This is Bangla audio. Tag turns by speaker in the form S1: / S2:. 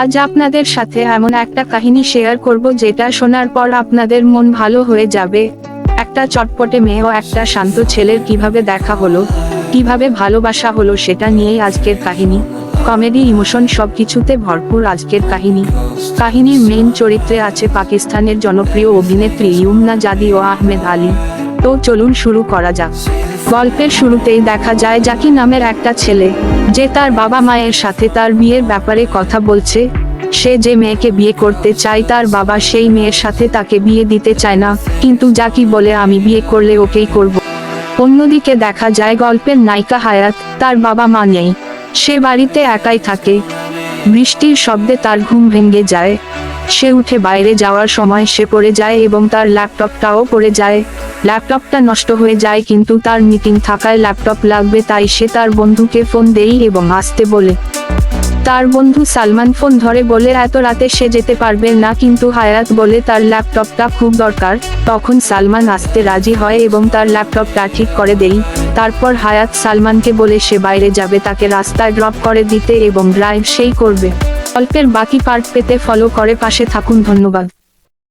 S1: আজ আপনাদের সাথে এমন একটা কাহিনী শেয়ার করব যেটা শোনার পর আপনাদের মন ভালো হয়ে যাবে। একটা চটপটে মেয়ে ও একটা শান্ত ছেলের কিভাবে দেখা হলো, কিভাবে ভালোবাসা হলো, সেটা নিয়েই আজকের কাহিনী। কমেডি, ইমোশন সবকিছুতে ভরপুর আজকের কাহিনী। কাহিনীর মেইন চরিত্রে আছে পাকিস্তানের জনপ্রিয় অভিনেত্রী ইউমনা জাদি ও আহমেদ আলী। তো চলুন শুরু করা যাক। গল্পের শুরুতেই দেখা যায় জাকি নামের একটা ছেলে, যে তার বাবা মায়ের সাথে তার বিয়ের ব্যাপারে কথা বলছে। সে যে মেয়েকে বিয়ে করতে চায় তার বাবা সেই মেয়ের সাথে তাকে বিয়ে দিতে চায় না, কিন্তু জাকি বলে আমি বিয়ে করলে ওকেই করব। অন্যদিকে দেখা যায় গল্পের নায়িকা হায়াত, তার বাবা মা নেই, সে বাড়িতে একাই থাকে। বৃষ্টির শব্দে তার ঘুম ভেঙে যায়। সে উঠে বাইরে যাওয়ার সময় সে পড়ে যায় এবং তার ল্যাপটপটাও পড়ে যায়। ল্যাপটপটা নষ্ট হয়ে যায়, কিন্তু তার মিটিং থাকায় ল্যাপটপ লাগবে, তাই সে তার বন্ধুকে ফোন দেয় এবং আসতে বলে। তার বন্ধু সালমান ফোন ধরে বলে এত রাতে সে যেতে পারবে না, কিন্তু হায়াত বলে তার ল্যাপটপটা খুব দরকার। তখন সালমান আসতে রাজি হয় এবং তার ল্যাপটপটা ঠিক করে দেয়। তারপর হায়াত সালমানকে বলে সে বাইরে যাবে, তাকে রাস্তায় ড্রপ করে দিতে এবং ড্রাইভ সেই করবে। গল্পের বাকি পার্ট পেতে ফলো করে পাশে থাকুন। ধন্যবাদ।